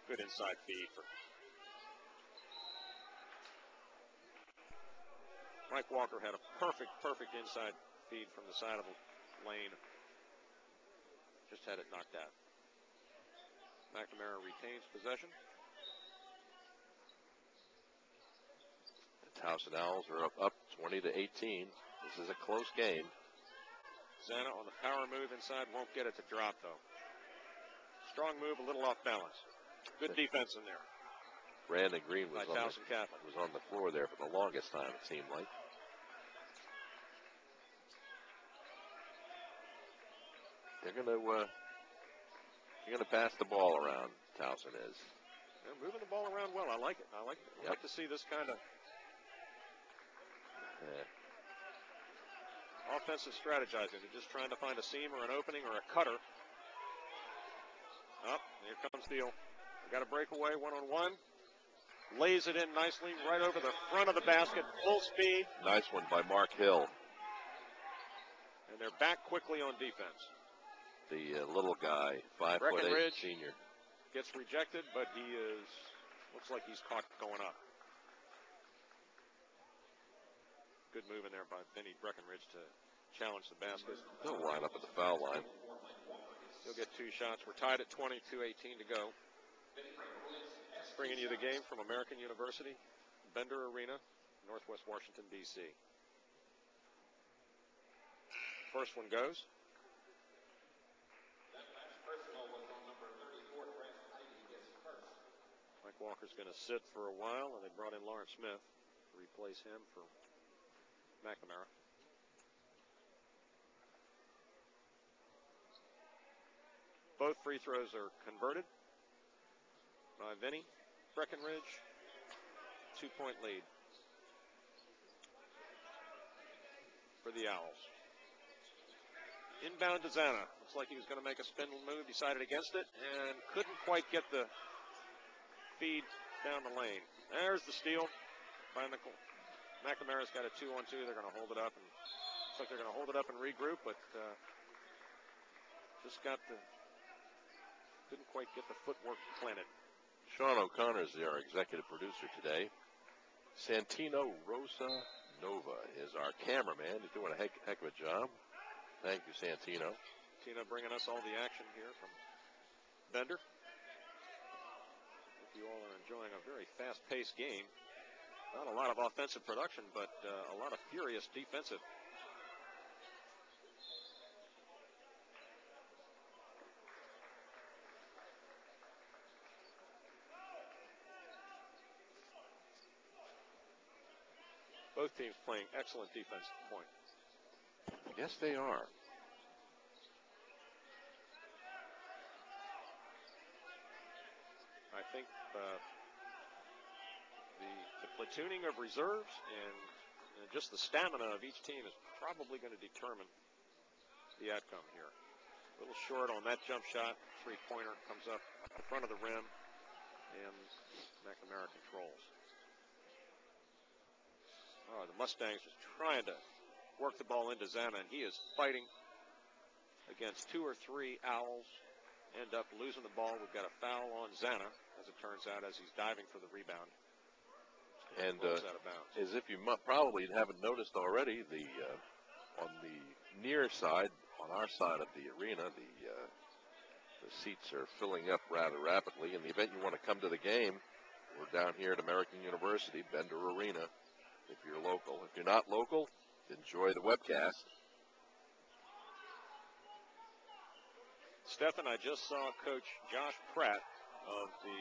Good inside feed for Mike Walker. Had a perfect inside feed from the side of the lane. Just had it knocked out. McNamara retains possession. The Towson Owls are up 20-18. This is a close game. Zana on the power move inside, won't get it to drop though. Strong move, a little off balance. Good defense in there. Brandon Green was on the floor there for the longest time, it seemed like. They're gonna pass the ball around. Towson is. They're moving the ball around well. I like it. I like to see this kind of offensive strategizing. They're just trying to find a seam or an opening or a cutter. Up, here comes Steele. Got a breakaway, one-on-one. Lays it in nicely right over the front of the basket, full speed. Nice one by Mark Hill. And they're back quickly on defense. The little guy, 5'8", senior. Gets rejected, but looks like he's caught going up. Good move in there by Vinny Breckenridge to challenge the basket. He'll line up at the foul line. He'll get 2 shots. We're tied at 20, 2:18 to go. Bringing you the game from American University, Bender Arena, Northwest Washington, D.C. First one goes. Mike Walker's going to sit for a while, and they brought in Lawrence Smith to replace him for McNamara. Both free throws are converted by Vinny Breckenridge. 2-point lead for the Owls. Inbound to Zana. Looks like he was going to make a spin move, decided against it, and couldn't quite get the feed down the lane. There's the steal by McNamara's got a 2-on-2. They're going to hold it up, and looks like they're going to hold it up and regroup, but just couldn't quite get the footwork planted. Sean O'Connor is our executive producer today. Santino Rosa Nova is our cameraman. He's doing a heck of a job. Thank you, Santino. Santino bringing us all the action here from Bender. Hope you all are enjoying a very fast-paced game. Not a lot of offensive production, but a lot of furious defensive. Both teams playing excellent defense at the point. Yes, they are. I think the platooning of reserves and just the stamina of each team is probably going to determine the outcome here. A little short on that jump shot. 3-pointer comes up in front of the rim, and McNamara controls. Oh, the Mustangs just trying to work the ball into Zana, and he is fighting against 2 or 3 Owls. End up losing the ball. We've got a foul on Zana, as it turns out, as he's diving for the rebound. And out of bounds. As if you probably haven't noticed already, on the near side, on our side of the arena, the seats are filling up rather rapidly. In the event you want to come to the game, we're down here at American University, Bender Arena, if you're local. If you're not local, enjoy the webcast. Stephan, I just saw Coach Josh Pratt of the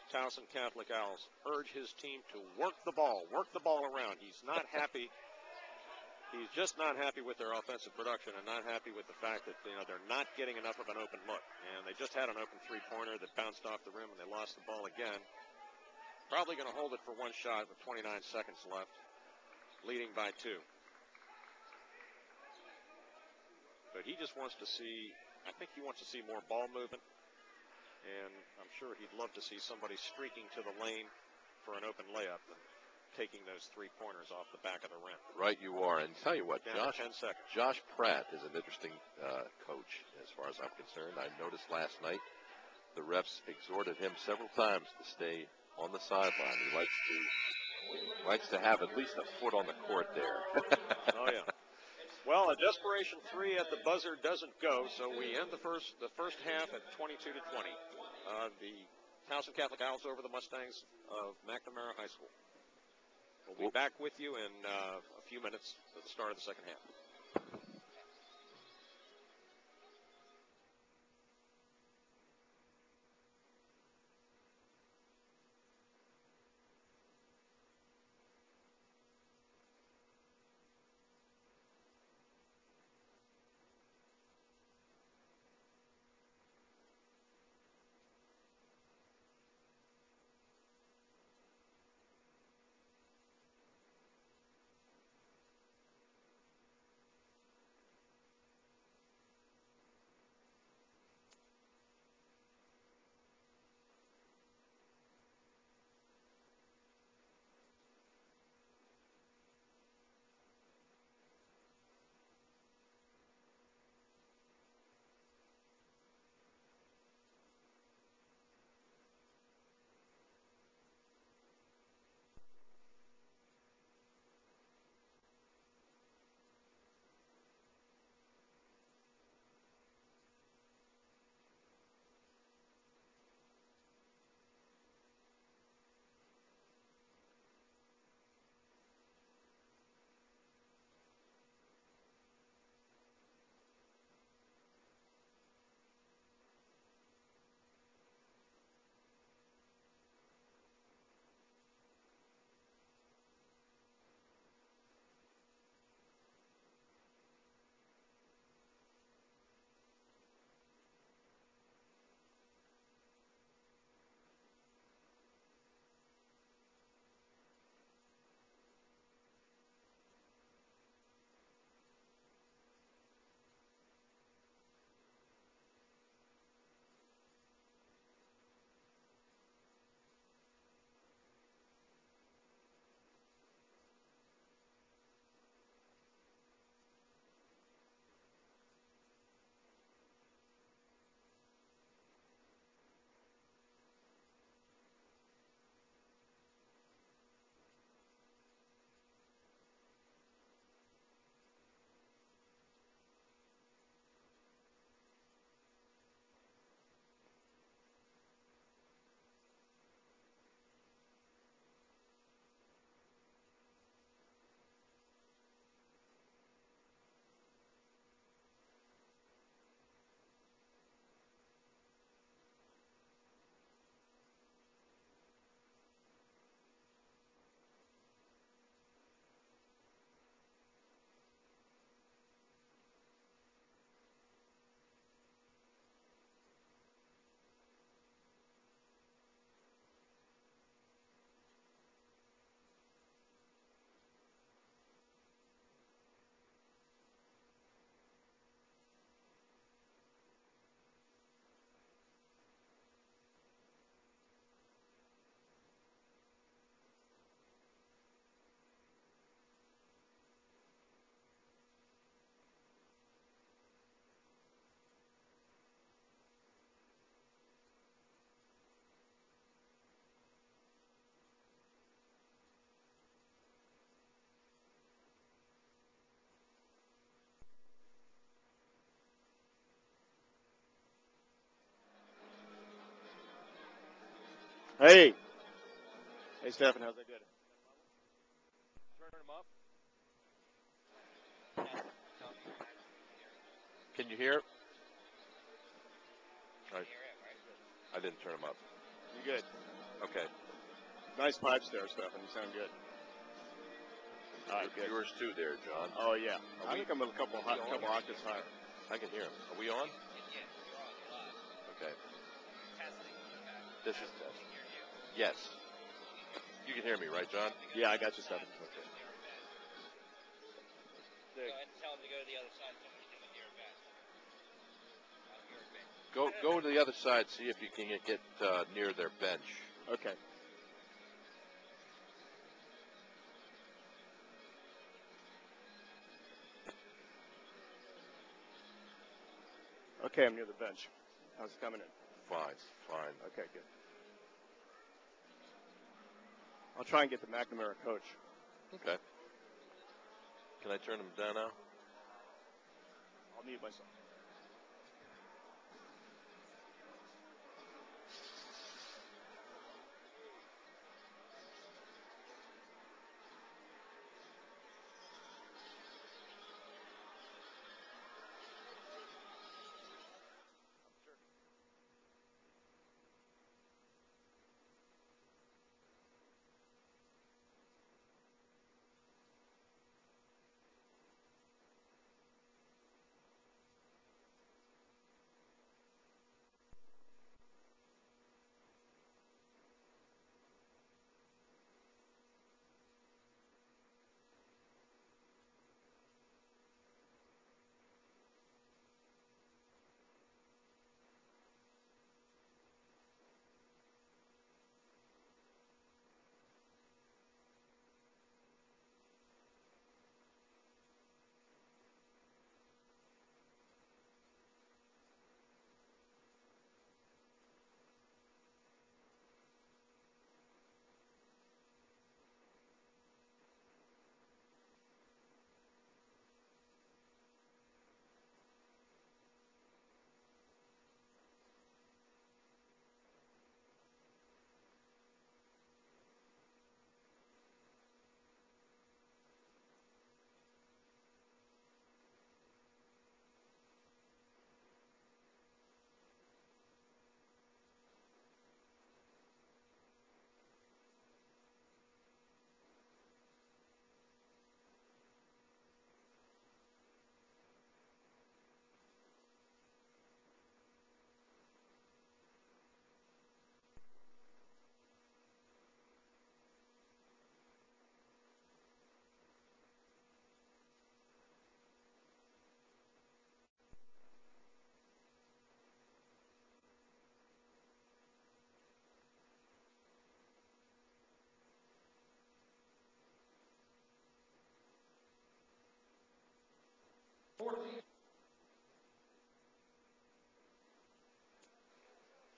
Towson Catholic Owls urge his team to work the ball around. He's not happy. He's just not happy with their offensive production and not happy with the fact that they're not getting enough of an open look. And they just had an open 3-pointer that bounced off the rim and they lost the ball again. Probably going to hold it for 1 shot with 29 seconds left, leading by 2. But he just wants to see, I think he wants to see more ball movement, and I'm sure he'd love to see somebody streaking to the lane for an open layup and taking those 3-pointers off the back of the rim. Right you are, and tell you what, Down to 10 seconds. Josh Pratt is an interesting coach as far as I'm concerned. I noticed last night the refs exhorted him several times to stay on the sideline. He likes to have at least a foot on the court there. Oh yeah. Well, a desperation 3 at the buzzer doesn't go, so we end the first half at 22-20. The Towson Catholic Owls over the Mustangs of McNamara High School. We'll be back with you in a few minutes at the start of the second half. Hey. Hey, Stephen, how's that good? Turn them up. Can you hear? I didn't turn them up. You good? Okay. Nice pipes there, Stephen. You sound good. All right, good. Yours too there, John. Oh, yeah. I think I'm a couple octaves higher. I can hear them. Are we on? Okay. This is test. Yes. You can hear me, right, John? Yeah, I got you, Stephen. Go ahead and tell them to go to the other side so we can hear it back. Go to the other side, see if you can get near their bench. Okay. Okay, I'm near the bench. How's it coming in? Fine, fine. Okay, good. I'll try and get the McNamara coach. Okay. Can I turn him down now? I'll mute myself.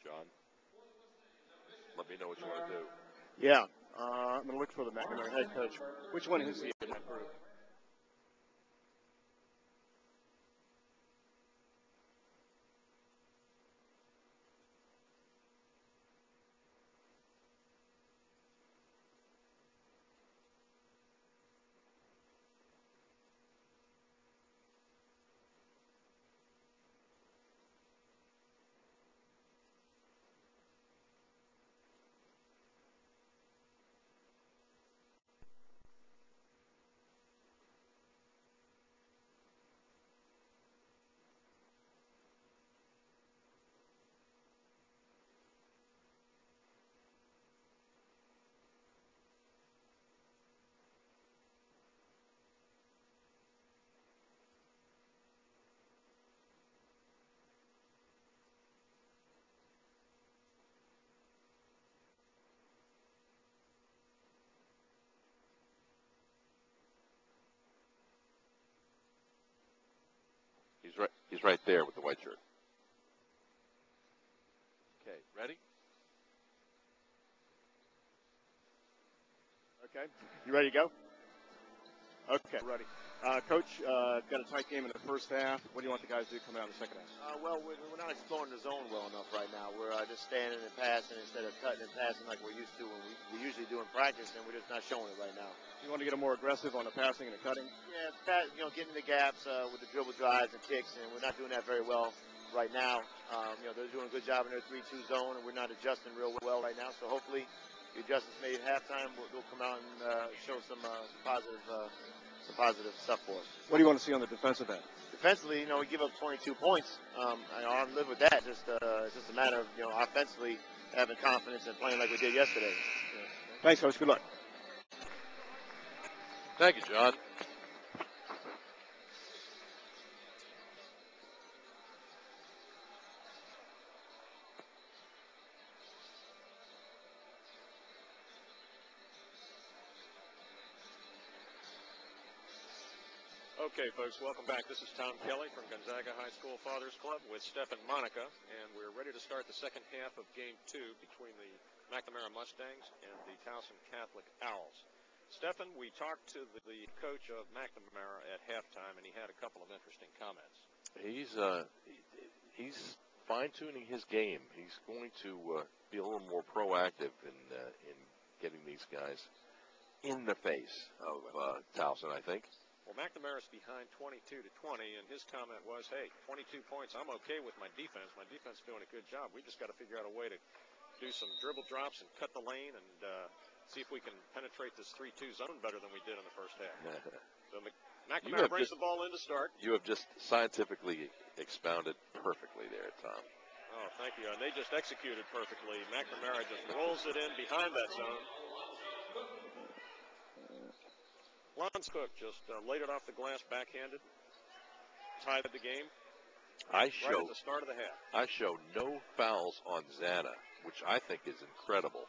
John, let me know what you want to do. Yeah, I'm going to look for the McNamara head coach. Which one is he in that group? He's right there with the white shirt. Okay, ready? Okay. You ready to go? Okay, ready. Coach, got a tight game in the first half. What do you want the guys to do coming out in the second half? Well, we're not exploring the zone well enough right now. We're just standing and passing instead of cutting and passing like we're used to when we usually do in practice, and we're just not showing it right now. You want to get them more aggressive on the passing and the cutting? Yeah, getting the gaps with the dribble drives and kicks, and we're not doing that very well right now. They're doing a good job in their 3-2 zone, and we're not adjusting real well right now. So hopefully the adjustments made at halftime will come out and show some positive stuff for us. What do you want to see on the defensive end? Defensively, we give up 22 points. I live with that. It's just a matter of, offensively having confidence and playing like we did yesterday. Thanks, Coach. Good luck. Thank you, John. Okay, folks, welcome back. This is Tom Kelly from Gonzaga High School Fathers Club with Steph and Monica, and we're ready to start the second half of Game 2 between the McNamara Mustangs and the Towson Catholic Owls. Stephen, we talked to the coach of McNamara at halftime, and he had a couple of interesting comments. He's fine-tuning his game. He's going to be a little more proactive in getting these guys in the face of Towson, I think. Well, McNamara's behind 22-20, and his comment was, hey, 22 points, I'm okay with my defense. My defense is doing a good job. We just got to figure out a way to do some dribble drops and cut the lane and see if we can penetrate this 3-2 zone better than we did in the first half. So McNamara brings the ball in to start. You have just scientifically expounded perfectly there, Tom. Oh, thank you. And they just executed perfectly. McNamara just rolls it in behind that zone. Lance Cook just laid it off the glass backhanded, tied the game right at the start of the half. I show no fouls on Zana, which I think is incredible.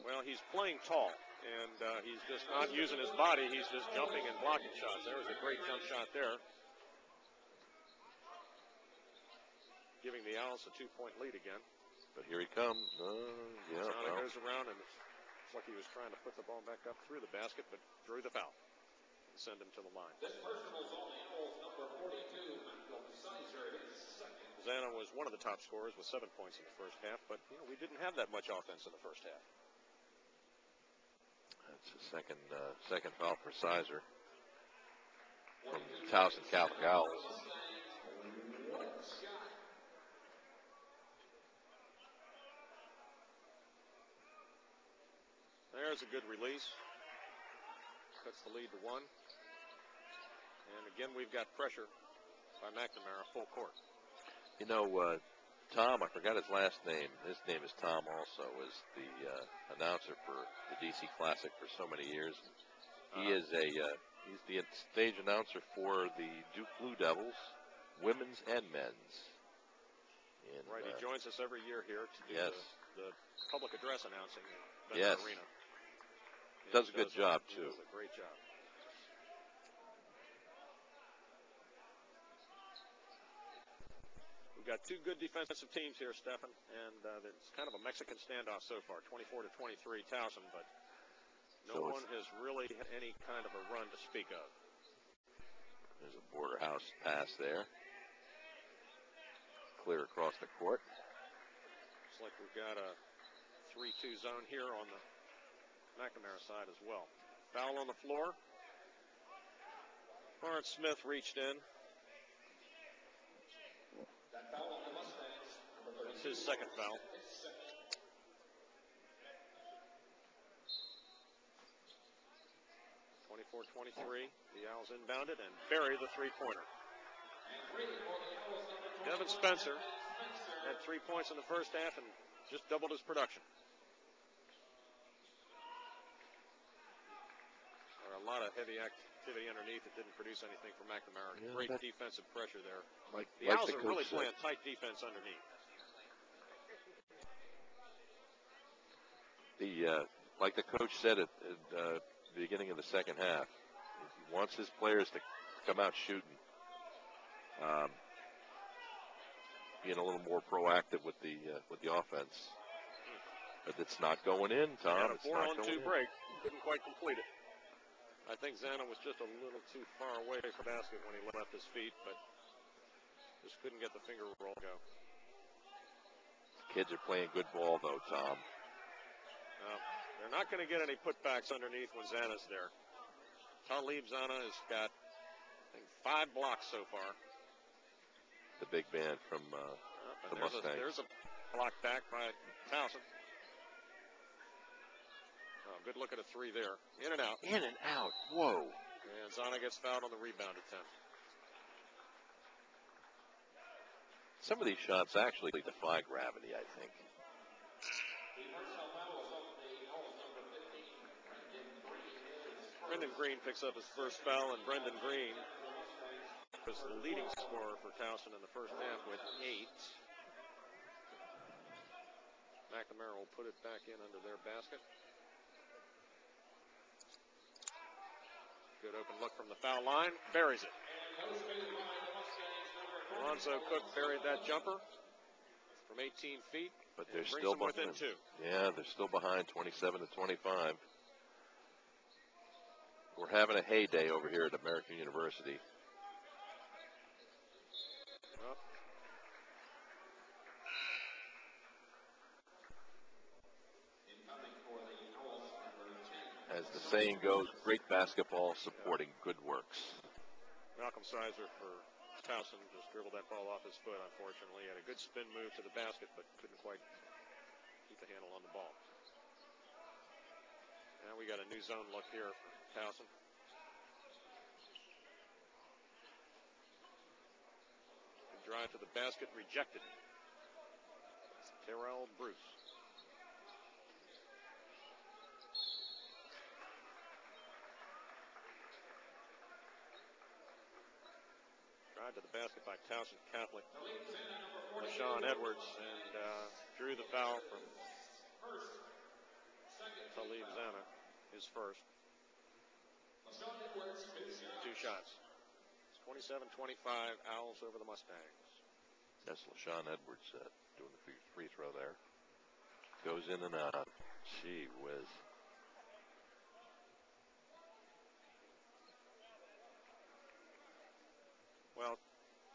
Well, he's playing tall, and he's just not using his body. He's just jumping and blocking shots. There was a great jump shot there, giving the Owls a 2-point lead again. But here he comes. Zana goes around, and it's like he was trying to put the ball back up through the basket, but drew the foul and send him to the line. Zana was one of the top scorers with 7 points in the first half, but we didn't have that much offense in the first half. That's the second foul for Sizer from the Towson Catholic Owls. There's a good release. Cuts the lead to 1. And again, we've got pressure by McNamara, full court. You know, Tom, I forgot his last name. His name is Tom also, is the announcer for the DC Classic for so many years. He is he's the stage announcer for the Duke Blue Devils, women's and men's. And, right, he joins us every year here to do the public address announcing at the Arena. Does a good job, too. Does a great job. We've got two good defensive teams here, Stephen, and it's kind of a Mexican standoff so far, 24-23 Towson, but no one has really had any kind of a run to speak of. There's a border house pass there. Clear across the court. Looks like we've got a 3-2 zone here on the McNamara side as well. Foul on the floor. Lawrence Smith reached in. It's his second foul. (24-23). The Owls inbounded and bury the three-pointer. Devin Spencer had 3 points in the first half and just doubled his production. A lot of heavy activity underneath that didn't produce anything for McNamara. Great defensive pressure there. The Owls are really playing tight defense underneath. Like the coach said at the beginning of the second half, he wants his players to come out shooting, being a little more proactive with the offense. But it's not going in, Tom. It's a 4-on-2 break. Couldn't quite complete it. I think Zana was just a little too far away from the basket when he left his feet, but just couldn't get the finger roll go. Kids are playing good ball, though, Tom. They're not going to get any putbacks underneath when Zana's there. Talib Zana has got, I think, 5 blocks so far. The big man from the Mustangs. There's a block back by Towson. Good look at a 3 there. In and out. In and out. Whoa. And Zana gets fouled on the rebound attempt. Some of these shots actually defy gravity, I think. Brendan Green picks up his first foul, and Brendan Green was the leading scorer for Towson in the first half with 8. McNamara will put it back in under their basket. Good open look from the foul line. Buries it. Alonzo Cook buried that jumper from 18 feet. But they're brings still them within behind. 2. Yeah, they're still behind 27-25. We're having a heyday over here at American University. As the saying goes, great basketball supporting good works. Malcolm Sizer for Towson just dribbled that ball off his foot, unfortunately. Had a good spin move to the basket, but couldn't quite keep the handle on the ball. Now we got a new zone look here for Towson. Good drive to the basket, rejected. Terrell Bruce. To the basket by Towson Catholic. LaShawn Edwards and drew the foul from Talib Zana, his first. 2 shots. It's 27-25, Owls over the Mustangs. That's LaShawn Edwards doing the free throw there. Goes in and out. Gee whiz. Well,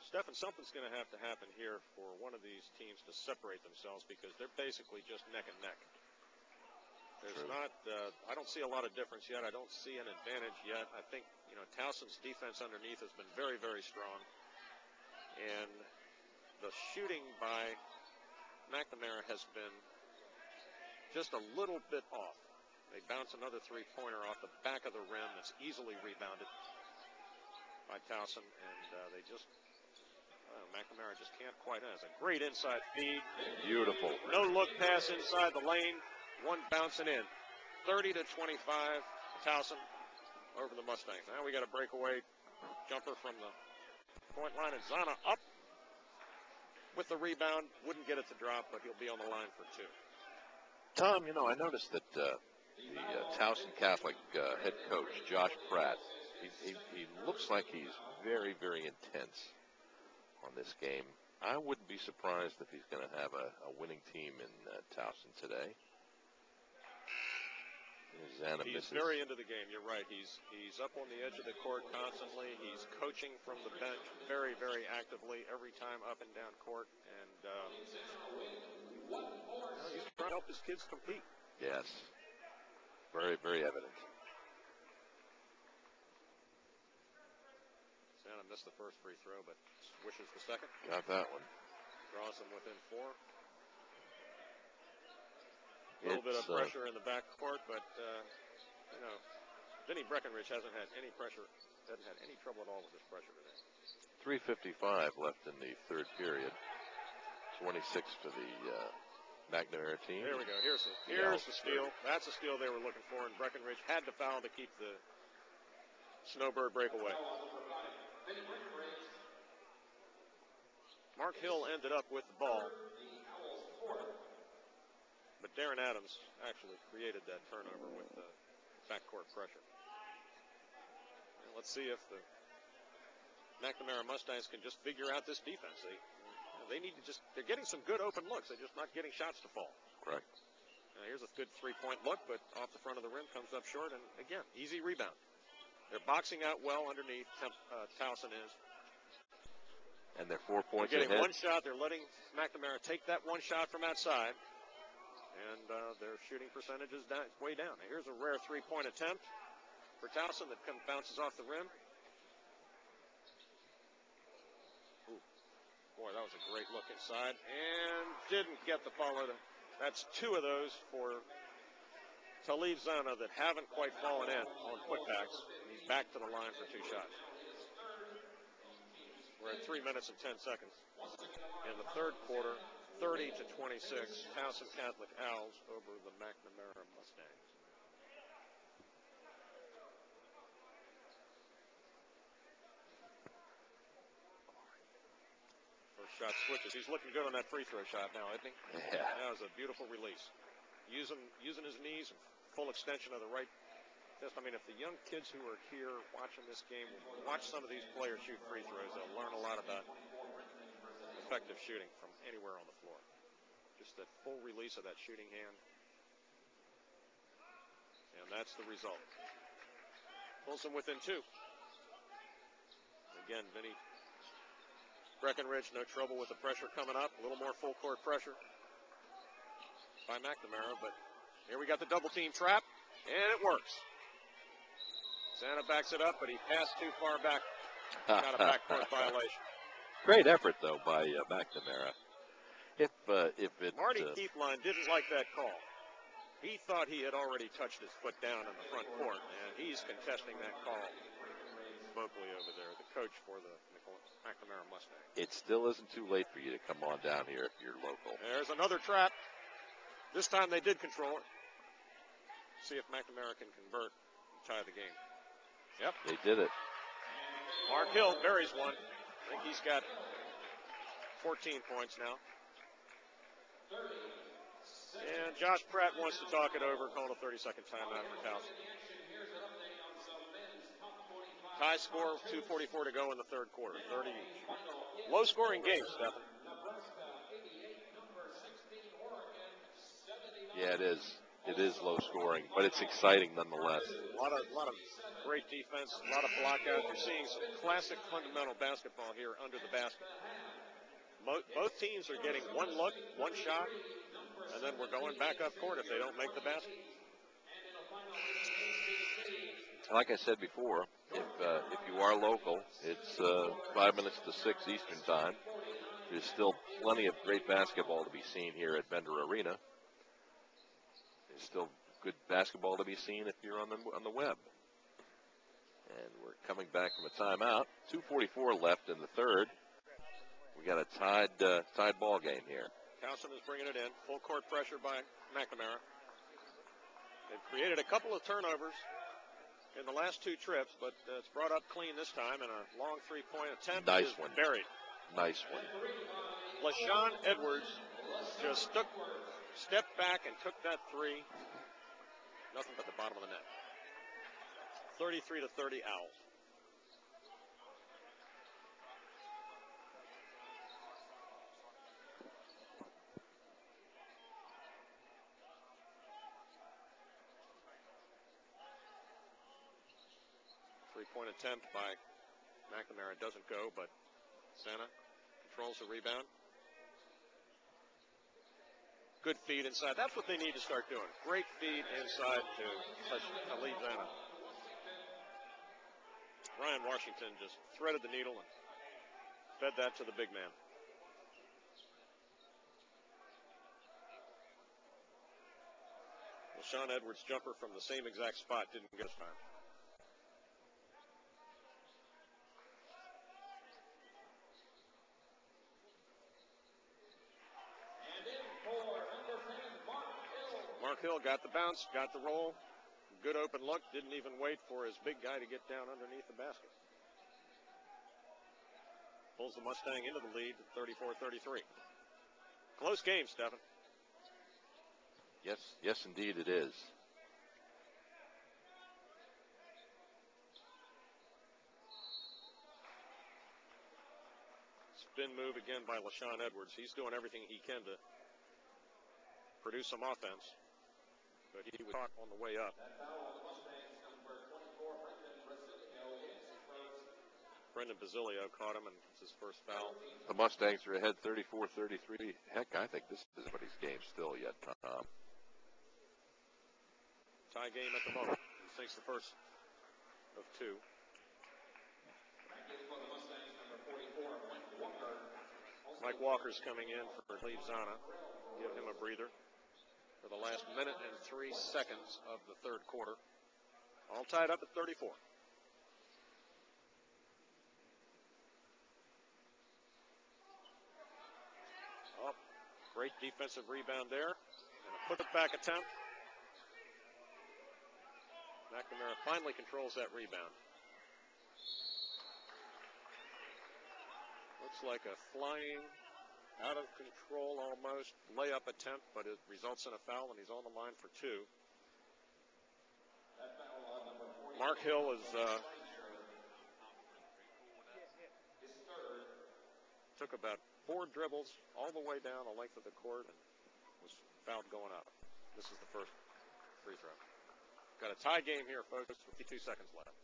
Stephen, something's going to happen here for one of these teams to separate themselves because they're basically just neck and neck. There's not, I don't see a lot of difference yet. I don't see an advantage yet. I think, Towson's defense underneath has been very, very strong. And the shooting by McNamara has been just a little bit off. They bounce another 3-pointer off the back of the rim that's easily rebounded by Towson, and they just, McNamara just can't quite. Has a great inside feed. Beautiful. No look pass inside the lane. One bouncing in. 30-25, Towson over the Mustangs. Now we got a breakaway jumper from the point line, and Zana up with the rebound. Wouldn't get it to drop, but he'll be on the line for 2. Tom, I noticed that the Towson Catholic head coach, Josh Pratt, he looks like he's very, very intense on this game. I wouldn't be surprised if he's going to have a winning team in Towson today. He's very into the game. You're right. He's up on the edge of the court constantly. He's coaching from the bench very, very actively every time up and down court. And he's trying to help his kids compete. Yes. Very, very evident. Santa missed the first free throw, but wishes the second. Got that one. Draws them within 4. A little bit of pressure in the backcourt, but, Vinny Breckenridge hasn't had any pressure, hasn't had any trouble at all with this pressure today. 3:55 left in the third period. 26 for the McNamara team. There we go. Here's the steal. That's the steal they were looking for, and Breckenridge had to foul to keep the Snowbird breakaway. Mark Hill ended up with the ball, but Darren Adams actually created that turnover with the backcourt pressure. And let's see if the McNamara Mustangs can just figure out this defense. They need to they're getting some good open looks. They're just not getting shots to fall. Correct. Now here's a good 3-point look, but off the front of the rim, comes up short, and again, easy rebound. They're boxing out well underneath, Towson is. And they're 4 points They're getting ahead. one shot. They're letting McNamara take that one shot from outside. And their shooting percentage is way down. Now, here's a rare 3-point attempt for Towson that bounces off the rim. Ooh. Boy, that was a great look inside. And didn't get the follow. That's 2 of those for Talib Zana that haven't quite fallen in on putbacks. He's back to the line for 2 shots. We're at 3 minutes and 10 seconds in the third quarter. 30-26, Towson Catholic Owls over the McNamara Mustangs. First shot switches. He's looking good on that free throw shot now, isn't he? Yeah. That was a beautiful release. Using his knees and full extension of the right Just, I mean, if the young kids who are here watching this game watch some of these players shoot free throws, they'll learn a lot about effective shooting from anywhere on the floor. Just that full release of that shooting hand. And that's the result. Pulls them within 2. Again, Vinny Breckenridge, no trouble with the pressure coming up. A little more full court pressure by McNamara, but here we got the double team trap, and it works. Santa backs it up, but he passed too far back. Got a backcourt violation. Great effort, though, by McNamara. If it Marty Keithline didn't like that call. He thought he had already touched his foot down in the front court, and he's contesting that call vocally over there, the coach for the McNamara Mustang. It still isn't too late for you to come on down here if you're local. There's another trap. This time they did control it. See if McNamara can convert and tie the game. Yep. They did it. Mark Hill buries one. I think he's got 14 points now. And Josh Pratt wants to talk it over, calling a 30-second timeout for Towson. High score, 2:44 to go in the third quarter, 30 each. Low-scoring game, Stephen. Yeah, it is. It is low scoring, but it's exciting nonetheless. A lot of great defense, a lot of blockout. You're seeing some classic fundamental basketball here under the basket. Both teams are getting one look, one shot, and then we're going back up court if they don't make the basket. Like I said before, if you are local, it's 5 minutes to 6 Eastern time. There's still plenty of great basketball to be seen here at Bender Arena. There's still good basketball to be seen if you're on the web. And we're coming back from a timeout. 2:44 left in the third. We got a tied ball game here. Towson is bringing it in. Full court pressure by McNamara. They've created a couple of turnovers in the last 2 trips, but it's brought up clean this time, and a long three-point attempt is buried. Nice one. LaShawn Edwards just stepped back and took that three. Nothing but the bottom of the net. 33-30 Owls. Three-point attempt by McNamara doesn't go, but Santa controls the rebound. Good feed inside. That's what they need to start doing. Great feed inside to Khalid Zana. Ryan Washington just threaded the needle and fed that to the big man. Well, Sean Edwards' jumper from the same exact spot didn't get his time. Mark Hill got the bounce, got the roll. Good open look. Didn't even wait for his big guy to get down underneath the basket. Pulls the Mustang into the lead at 34-33. Close game, Stephen. Yes, indeed it is. Spin move again by LaShawn Edwards. He's doing everything he can to produce some offense, but he was caught on the way up. Brendan Basilio caught him, and it's his first foul. The Mustangs are ahead 34-33. Heck, I think this is anybody's game still yet, Tom. Tie game at the moment. He sinks the first of 2. Mike Walker's coming in for Khalid Zana. Give him a breather for the last minute and 3 seconds of the third quarter. All tied up at 34. Oh, great defensive rebound there. And a put-it-back attempt. McNamara finally controls that rebound. Looks like a flying, out of control almost layup attempt, but it results in a foul, and he's on the line for 2. Mark Hill is took about 4 dribbles all the way down the length of the court and was fouled going up. This is the first free throw. Got a tie game here, folks. 52 seconds left.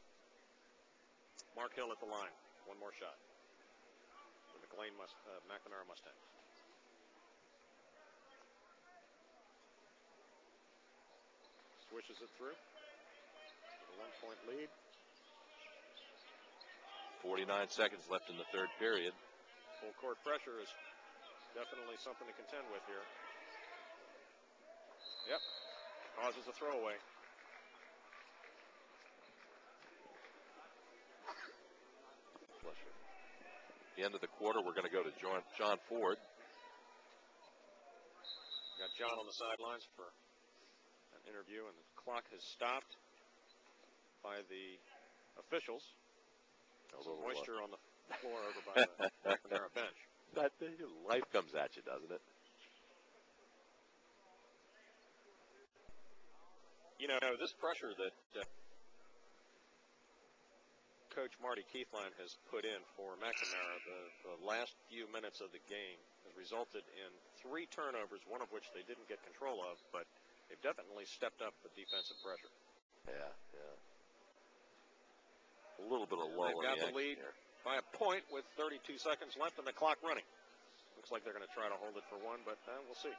Mark Hill at the line. One more shot. The McNamara Mustangs. Swishes it through. A 1-point lead. 49 seconds left in the third period. Full court pressure is definitely something to contend with here. Yep. Causes a throwaway. At the end of the quarter, we're going to go to John Ford. Got John on the sidelines for an interview, and the clock has stopped by the officials. Some moisture on the floor over by the McNamara bench. That life comes at you, doesn't it? You know, this pressure that Coach Marty Keithline has put in for McNamara the last few minutes of the game has resulted in 3 turnovers, one of which they didn't get control of, but they've definitely stepped up the defensive pressure. Yeah. A little bit of lull. They've got the lead by a point with 32 seconds left and the clock running. Looks like they're going to try to hold it for 1, but we'll see.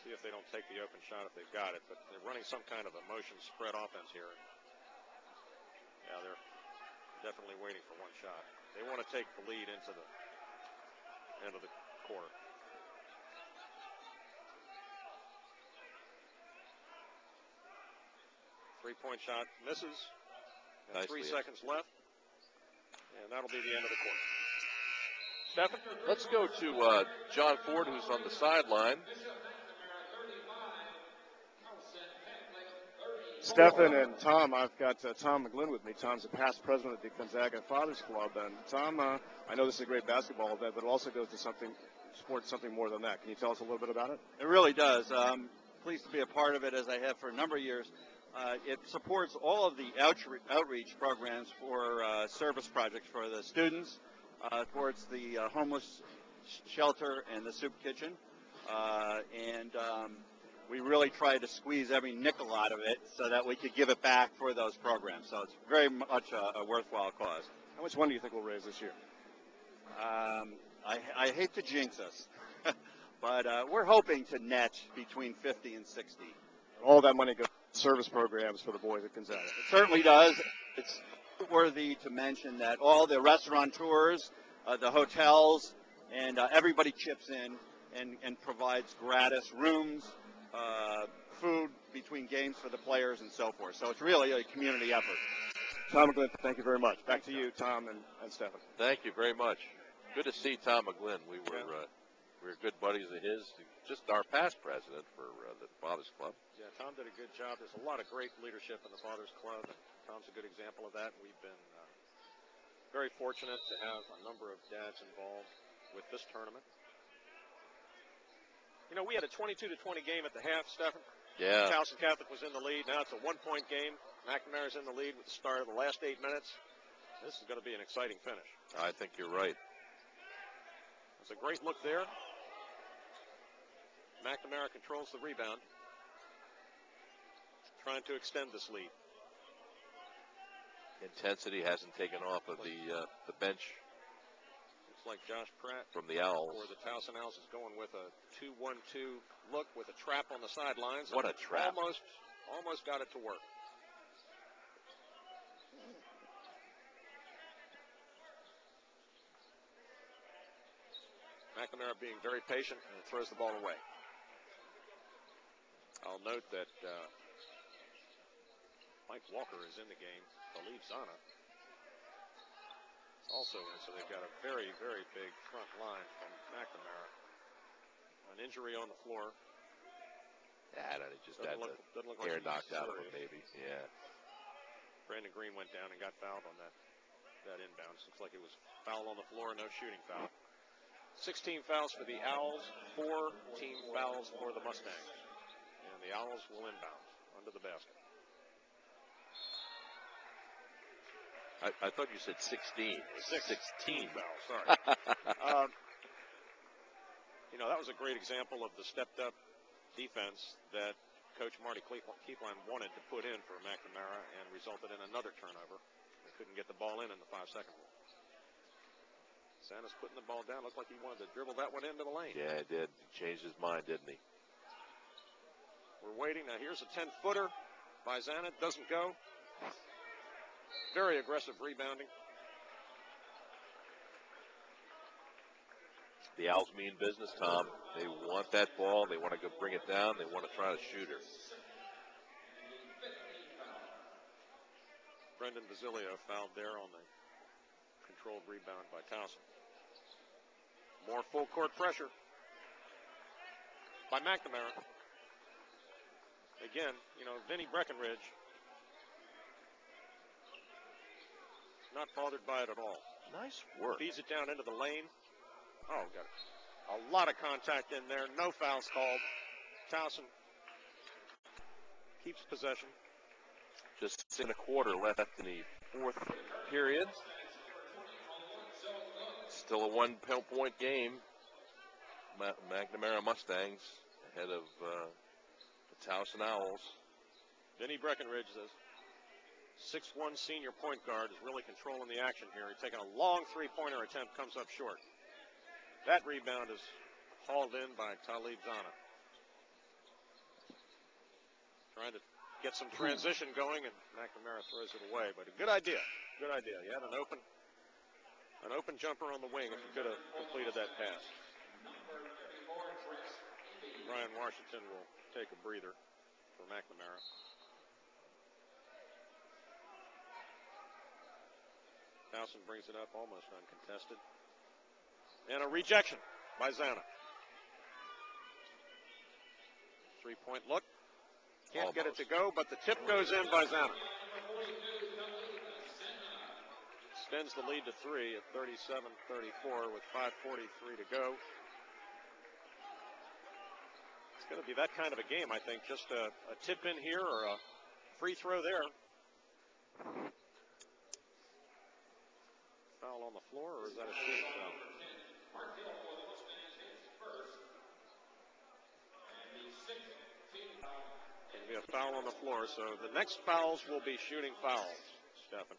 See if they don't take the open shot if they've got it, but they're running some kind of a motion spread offense here. Yeah, they're definitely waiting for 1 shot. They want to take the lead into the end of the quarter. Three-point shot misses. And 3 seconds left. And that'll be the end of the quarter. Stephen? Let's go to John Ford, who's on the sideline. Stephen and Tom, I've got Tom McGlynn with me. Tom's a past president of the Gonzaga Fathers Club. And Tom, I know this is a great basketball event, but it also goes to something more than that. Can you tell us a little bit about it? It really does. I'm pleased to be a part of it, as I have for a number of years. It supports all of the outreach programs for service projects for the students, towards the homeless shelter and the soup kitchen. We really try to squeeze every nickel out of it so that we could give it back for those programs. So it's very much a worthwhile cause. How much money do you think we'll raise this year? I hate to jinx us, but we're hoping to net between 50 and 60. All that money goes to service programs for the boys at Gonzaga. It certainly does. It's worthy to mention that all the restaurateurs, the hotels, and everybody chips in and provides gratis rooms, food between games for the players and so forth. So it's really a community effort. Tom McGlynn, thank you very much. Back to you, Tom and Stephen. Thank you very much. Good to see Tom McGlynn. We were good buddies of his, just our past president for the Fathers Club. Yeah, Tom did a good job. There's a lot of great leadership in the Fathers Club, and Tom's a good example of that. We've been very fortunate to have a number of dads involved with this tournament. You know, we had a 22-20 game at the half, Stephen. Yeah. Towson Catholic was in the lead. Now it's a 1-point game. McNamara's in the lead with the start of the last 8 minutes. This is going to be an exciting finish. I think you're right. It's a great look there. McNamara controls the rebound, trying to extend this lead. Intensity hasn't taken off of the bench. Looks like Josh Pratt from the Owls. Or the Towson Owls is going with a 2-1-2 look with a trap on the sidelines. What a trap. Almost got it to work. McNamara being very patient and throws the ball away. I'll note that Mike Walker is in the game. Khalid Zana also in, so they've got a very, very big front line from McNamara. An injury on the floor. Yeah, it just doesn't got look the like air knocked out of him, maybe. Yeah. Brandon Green went down and got fouled on that inbound. Looks like it was foul on the floor, no shooting foul. 16 fouls for the Owls, 4 team fouls for the Mustangs. And the Owls will inbound. under the basket. I thought you said 16. 16 fouls, sorry. That was a great example of the stepped-up defense that Coach Marty Keefline wanted to put in for McNamara and resulted in another turnover. They couldn't get the ball in the 5-second rule. Santa's putting the ball down. Looked like he wanted to dribble that one into the lane. Yeah, he did. He changed his mind, didn't he? We're waiting. Now here's a 10-footer by Zana. Doesn't go. Very aggressive rebounding. The Owls mean business, Tom. They want that ball. They want to go bring it down. They want to try to shoot her. Brendan Basilio fouled there on the controlled rebound by Towson. More full court pressure by McNamara. Again, Vinny Breckenridge not bothered by it at all. Nice work. Feeds it down into the lane. Oh, got a lot of contact in there. No fouls called. Towson keeps possession. Just 6.25 left in the fourth period. Still a 1-point game. McNamara Mustangs ahead of the Towson Owls. Vinny Breckenridge, the 6'1" senior point guard, is really controlling the action here. He's taking a long three-pointer attempt, comes up short. That rebound is hauled in by Talib Zana. Trying to get some transition going, and McNamara throws it away. But a good idea. Good idea. You had an open jumper on the wing if you could have completed that pass. Brian Washington will take a breather for McNamara. Towson brings it up almost uncontested. And a rejection by Zana. Three-point look. Can't get it to go, but the tip goes in by Zana. Extends the lead to 3 at 37-34 with 5:43 to go. It's going to be that kind of a game, I think. Just a tip in here or a free throw there. Foul on the floor, or is that a shooting foul? It'll be a foul on the floor, so the next fouls will be shooting fouls, Stephen.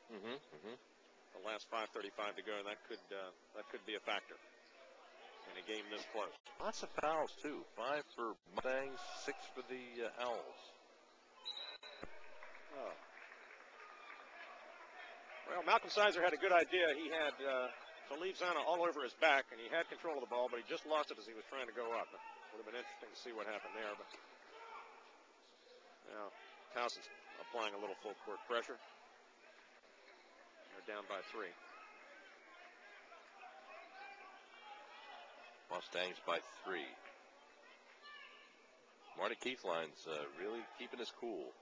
The last 5:35 to go, and that could be a factor in a game this close. Lots of fouls, too. 5 for Mustangs, 6 for the Owls. Oh. Well, Malcolm Sizer had a good idea. He had Talib Zana all over his back, and he had control of the ball, but he just lost it as he was trying to go up. It would have been interesting to see what happened there. But now Towson's applying a little full court pressure. They're down by 3. Mustangs by 3. Marty Keithline's really keeping his cool,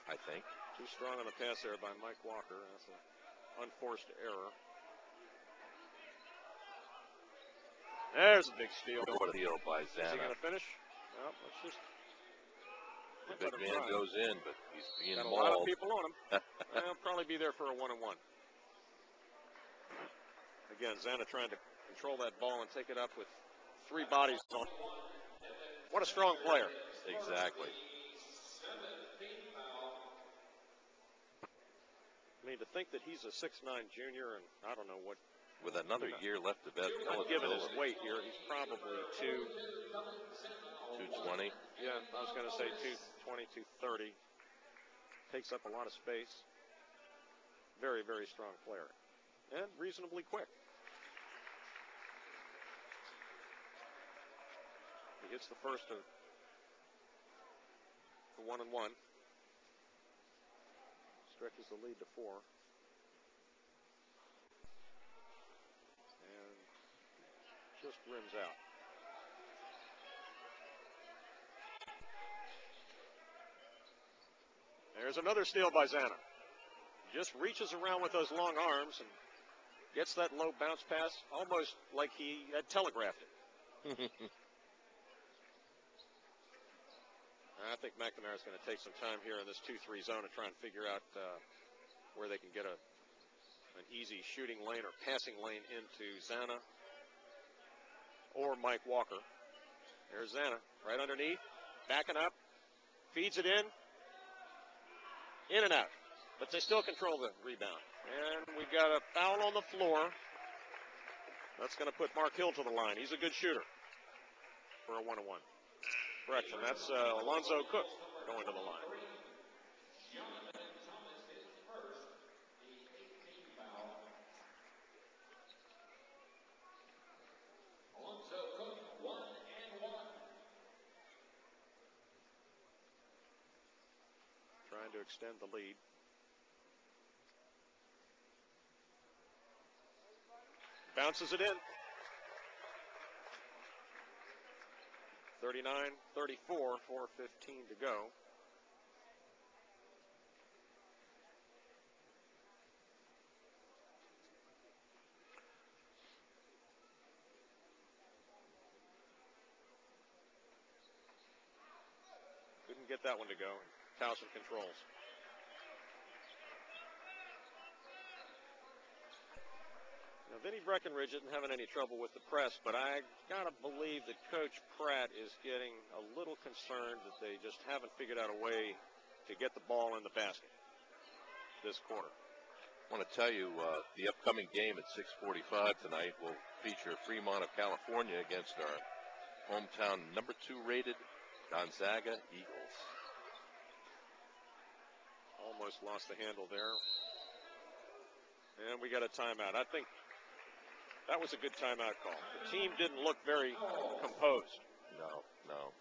I think. Too strong on the pass there by Mike Walker. That's an unforced error. There's a big steal. What a steal by Is he Zana. going to finish? Well, let's just. The big man goes in, but he's being got a mauled. lot of people on him. He'll probably be there for a 1-on-1. Again, Zana trying to control that ball and take it up with 3 bodies on. What a strong player. Exactly. I mean, to think that he's a 6'9" junior, and I don't know what. With another year left of Given his weight here, he's probably 220. Yeah, I was going to say 220, 230. Takes up a lot of space. Very, very strong player. And reasonably quick. He gets the first of the 1-and-1. Stretches the lead to 4. And just rims out. There's another steal by Zana. Just reaches around with those long arms and gets that low bounce pass almost like he had telegraphed it. I think McNamara is going to take some time here in this 2-3 zone and try and figure out where they can get an easy shooting lane or passing lane into Zana or Mike Walker. There's Zana right underneath, backing up, feeds it in and out. But they still control the rebound. And we've got a foul on the floor. That's going to put Mark Hill to the line. He's a good shooter for a 1-on-1. Correction, that's Alonzo Cook going to the line. Trying to extend the lead. Bounces it in. 39-34, 4:15 to go. Couldn't get that one to go. Towson controls. Now, Vinny Breckenridge isn't having any trouble with the press, but I gotta believe that Coach Pratt is getting a little concerned that they just haven't figured out a way to get the ball in the basket this quarter. I want to tell you, the upcoming game at 6:45 tonight will feature Fremont of California against our hometown number 2 rated Gonzaga Eagles. Almost lost the handle there. And we got a timeout. I think that was a good timeout call. The team didn't look very composed. No.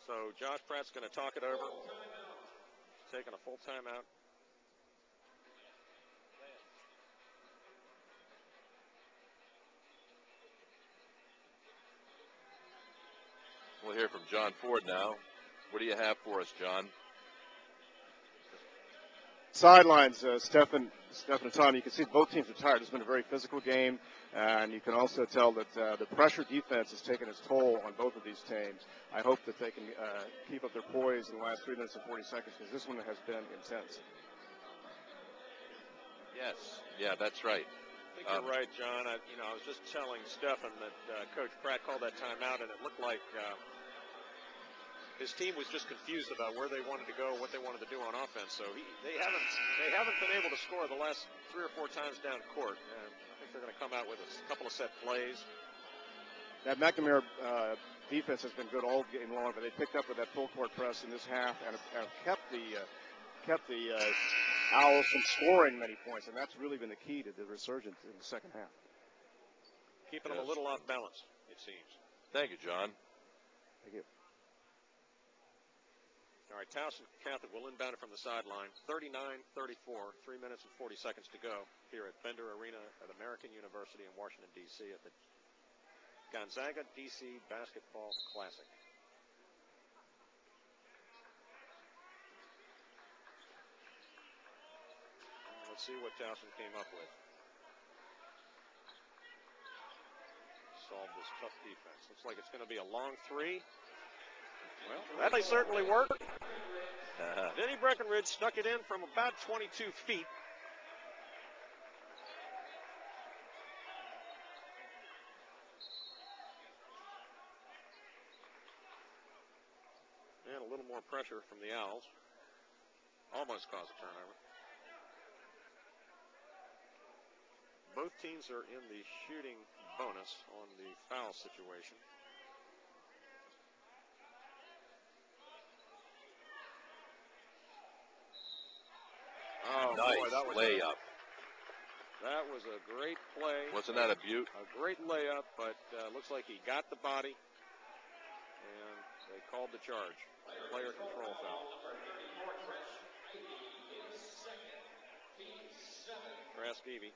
So Josh Pratt's going to talk it over. Taking a full timeout. We'll hear from John Ford now. What do you have for us, John? Sidelines, Stephen and Tom, you can see both teams are tired. It's been a very physical game, and you can also tell that the pressure defense has taken its toll on both of these teams. I hope that they can keep up their poise in the last 3 minutes and 40 seconds, because this one has been intense. Yes, yeah, that's right. I think you're right, John. I was just telling Stephen that Coach Pratt called that timeout, and it looked like his team was just confused about where they wanted to go, what they wanted to do on offense. So they haven't been able to score the last 3 or 4 times down court, and I think they're going to come out with a couple of set plays. That McNamara defense has been good all game long, but they picked up with that full court press in this half and have kept the Owls from scoring many points, and that's really been the key to the resurgence in the second half. Keeping them a little off balance, it seems. Thank you, John. Thank you. All right, Towson Catholic will inbound it from the sideline. 39-34, 3 minutes and 40 seconds to go here at Bender Arena at American University in Washington, D.C. at the Gonzaga D.C. Basketball Classic. Let's see what Towson came up with. Solve this tough defense. Looks like it's going to be a long 3. Well, that may certainly work. Vinny Breckenridge stuck it in from about 22 feet. And a little more pressure from the Owls. Almost caused a turnover. Both teams are in the shooting bonus on the foul situation. Oh, nice boy, that was layup. That was a great play. Wasn't that a beaut? A great layup, but looks like he got the body, and they called the charge. Player control foul. Kraskevy.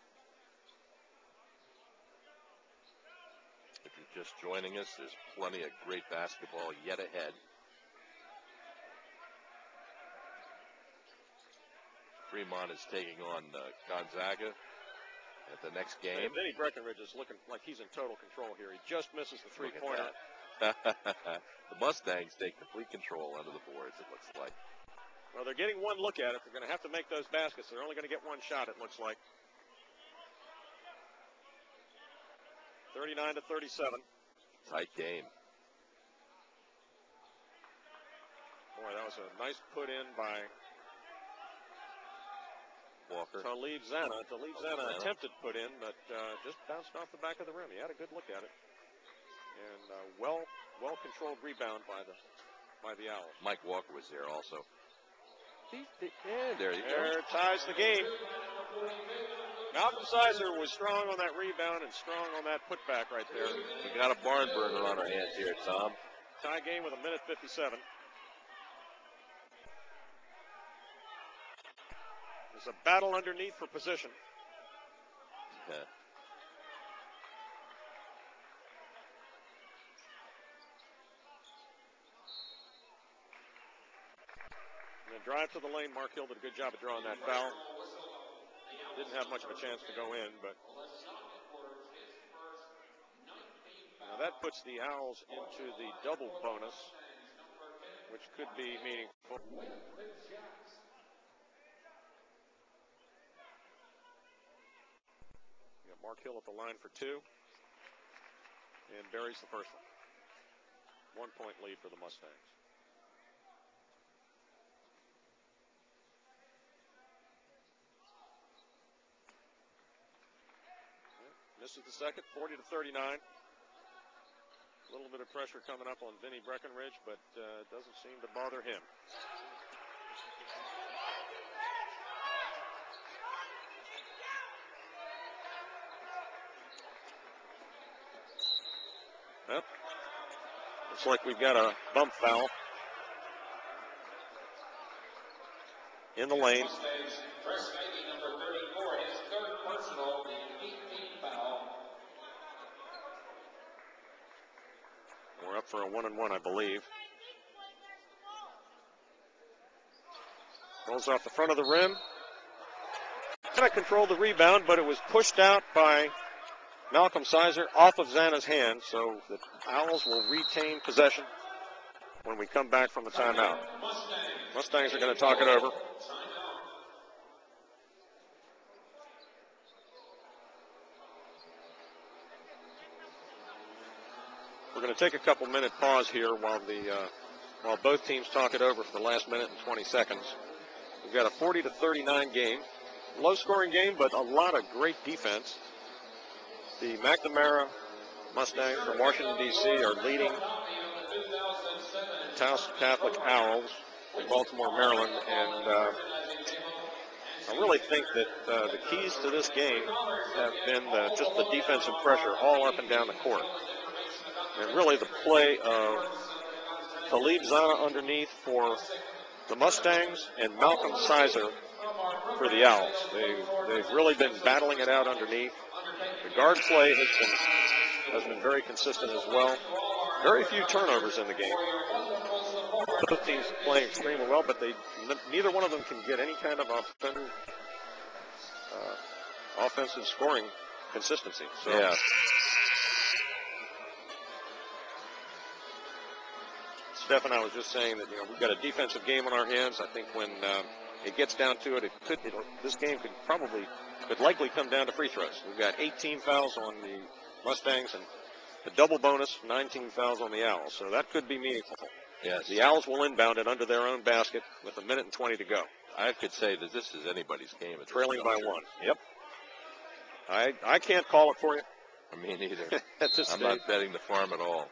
If you're just joining us, there's plenty of great basketball yet ahead. Fremont is taking on Gonzaga at the next game. And Vinny Breckenridge is looking like he's in total control here. He just misses the three-pointer. The Mustangs take complete control under the boards, it looks like. Well, they're getting one look at it. They're going to have to make those baskets. They're only going to get one shot, it looks like. 39-37. Tight game. Boy, that was a nice put in by Walker. Talib Zana. Talib Zana attempted put in, but just bounced off the back of the rim. He had a good look at it. And well-controlled rebound by the Owls. Mike Walker was there also. Yeah, there you go. There ties the game. Malcolm Sizer was strong on that rebound and strong on that putback right there. We got a barn burner on our hands here, Tom. Tie game with 1:57. There's a battle underneath for position. Yeah. And then drive to the lane. Mark Hill did a good job of drawing that foul. Didn't have much of a chance to go in, but now that puts the Owls into the double bonus, which could be meaningful. We got Mark Hill at the line for two, and buries the first one. 1 point lead for the Mustangs. Misses the second, 40-39. A little bit of pressure coming up on Vinny Breckenridge, but doesn't seem to bother him. Yep. Looks like we've got a bump foul in the lane. First making number 34, his third personal, the 18th foul. We're up for a 1-and-1, I believe. Rolls off the front of the rim. Kind of controlled the rebound, but it was pushed out by Malcolm Sizer off of Zana's hand, so the Owls will retain possession when we come back from the timeout. Mustangs are going to talk it over. We're going to take a couple-minute pause here while both teams talk it over for the last minute and 20 seconds. We've got a 40-39 game. Low-scoring game, but a lot of great defense. The McNamara Mustangs from Washington, D.C. are leading Towson Catholic Owls in Baltimore, Maryland. And I really think that the keys to this game have been just the defensive pressure all up and down the court. And really the play of Talib Zana underneath for the Mustangs and Malcolm Sizer for the Owls. They've really been battling it out underneath. The guard play has been very consistent as well. Very few turnovers in the game. Both teams playing extremely well, but neither one of them can get any kind of offensive scoring consistency. So yeah. Steph and I was just saying that we've got a defensive game on our hands. I think when it gets down to it, this game could likely come down to free throws. We've got 18 fouls on the Mustangs and a double bonus, 19 fouls on the Owls. So that could be meaningful. Yes. The Owls will inbound it under their own basket with 1:20 to go. I could say that this is anybody's game. Trailing by one. Yep. I can't call it for you. Me neither. At this I'm stage. not betting the farm at all.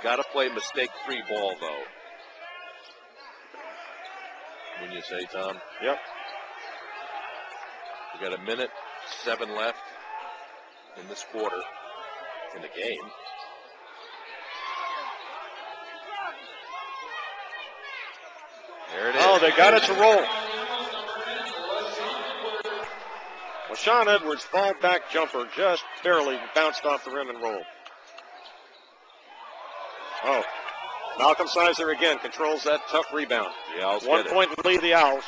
Got to play mistake-free ball, though. When you say, Tom? Yep. We got 1:07 left in this quarter in the game. There it is. Oh, they got it to roll. Well, Sean Edwards' fall-back jumper just barely bounced off the rim and rolled. Oh, Malcolm Sizer again controls that tough rebound. The Owls 1 get it. point lead the Owls.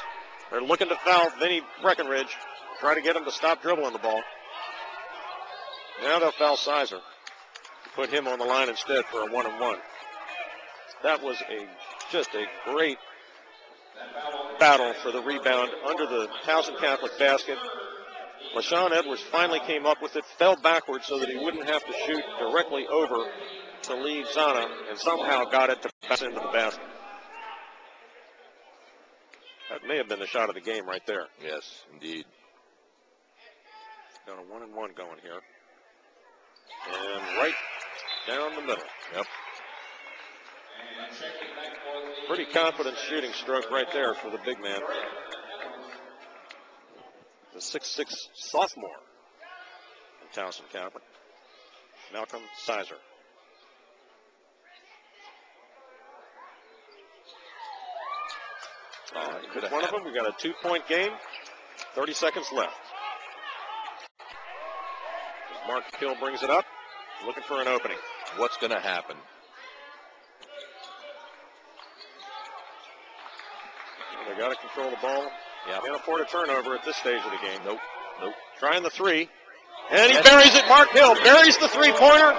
They're looking to foul Vinny Breckenridge. try to get him to stop dribbling the ball. Now they'll foul Sizer. Put him on the line instead for a 1-and-1. That was just a great battle for the rebound under the Towson Catholic basket. LaShawn Edwards finally came up with it, fell backwards so that he wouldn't have to shoot directly over to Lee Zana, and somehow got it to pass into the basket. That may have been the shot of the game right there. Yes, indeed. Got a 1-and-1 going here. And right down the middle. Yep. Pretty confident shooting stroke right there for the big man. The 6'6" sophomore from Towson Catholic, Malcolm Sizer. One of them. We got a 2-point game. 30 seconds left. Mark Hill brings it up, looking for an opening. What's going to happen? They got to control the ball. Yeah. Can't afford a turnover at this stage of the game. Nope. Trying the three. And he buries it. Mark Hill buries the three-pointer.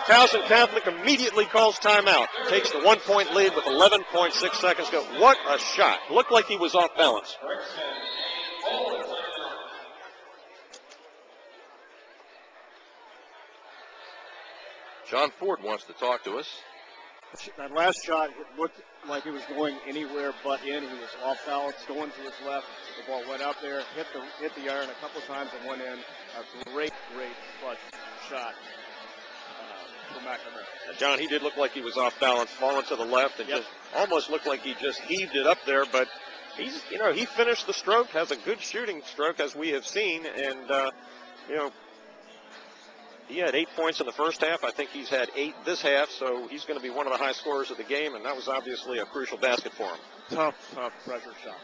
Towson Catholic immediately calls timeout. Takes the 1-point lead with 11.6 seconds to go. What a shot. Looked like he was off balance. John Ford wants to talk to us. That last shot, it looked like it was going anywhere but in. He was off balance, going to his left. The ball went up there, hit the iron a couple of times and went in. A great clutch shot for McNamara. John, he did look like he was off balance, falling to the left, and just almost looked like he just heaved it up there. But he finished the stroke, has a good shooting stroke as we have seen, and he had 8 points in the first half. I think he's had 8 this half, so he's going to be one of the high scorers of the game, and that was obviously a crucial basket for him. Tough pressure shot.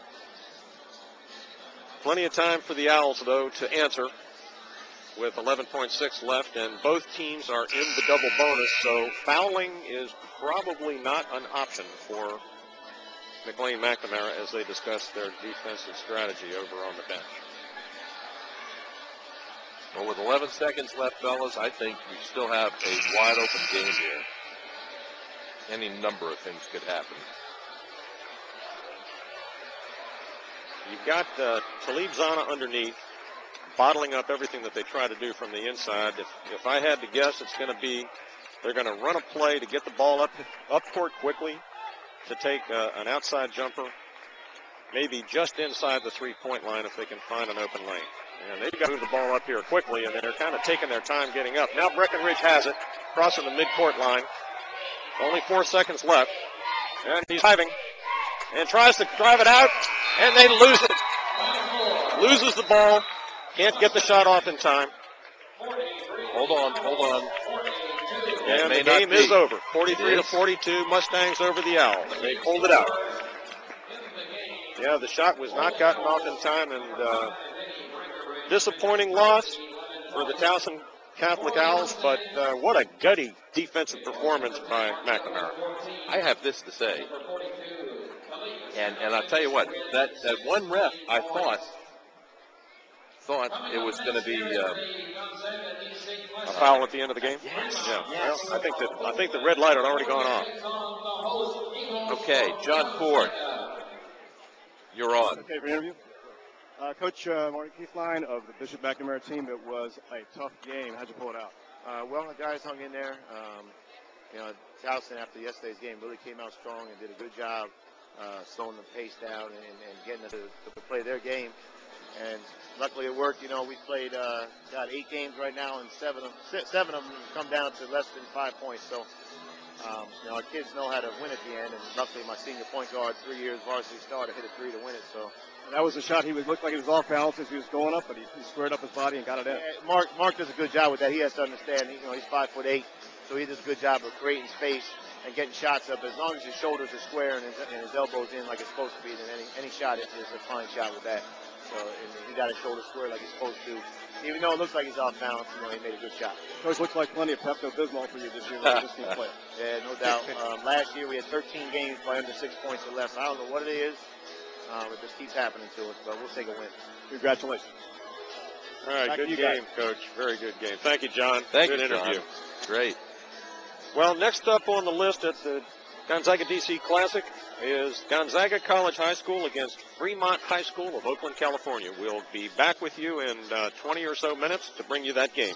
Plenty of time for the Owls, though, to answer with 11.6 left, and both teams are in the double bonus, so fouling is probably not an option for McLean McNamara as they discuss their defensive strategy over on the bench. Well, with 11 seconds left, fellas, I think we still have a wide-open game here. Any number of things could happen. You've got Talib Zana underneath, bottling up everything that they try to do from the inside. If I had to guess, it's going to be they're going to run a play to get the ball up court quickly, to take an outside jumper, maybe just inside the three-point line if they can find an open lane. And they've got to move the ball up here quickly, and they're kind of taking their time getting up. Now Breckenridge has it, crossing the midcourt line. Only 4 seconds left. And he's driving and tries to drive it out, and they lose it. Loses the ball. Can't get the shot off in time. Hold on. And the game is over. 43-42, Mustangs over the Owls. They pulled it out. Yeah, the shot was not gotten off in time, and disappointing loss for the Towson Catholic Owls, but what a gutty defensive performance by McNamara. I have this to say, and I'll tell you what, that one ref, I thought it was going to be a foul at the end of the game. Yes. Yeah. Yes. Well, I think the red light had already gone off. Okay, John Ford, you're on. Okay, for interview. Coach Marty Keithline of the Bishop McNamara team, it was a tough game. How'd you pull it out? Well, the guys hung in there. Towson, after yesterday's game, really came out strong and did a good job slowing the pace down and getting them to play their game. And luckily it worked. We played got 8 games right now, and 7 of them come down to less than 5 points. So, our kids know how to win at the end. And luckily, my senior point guard, 3 years varsity starter, hit a 3 to win it. So. That was a shot. He looked like he was off balance as he was going up, but he squared up his body and got it in. Yeah, Mark does a good job with that. He has to understand. He's 5'8", so he does a good job of creating space and getting shots up. As long as his shoulders are square and his elbows in like it's supposed to be, then any shot is a fine shot with that. So he got his shoulders square like he's supposed to. Even though it looks like he's off balance, he made a good shot. Coach, looks like plenty of Pepto-Bismol for you this year. This team play. Yeah, no doubt. Last year we had 13 games by under 6 points or less. I don't know what it is. It just keeps happening to us, but we'll take a win. Congratulations. All right, Back to good you game, guys. Coach. Very good game. Thank you, John. Thank good you, John. interview. Great. Well, next up on the list at the Gonzaga DC Classic is Gonzaga College High School against Fremont High School of Oakland, California. We'll be back with you in 20 or so minutes to bring you that game.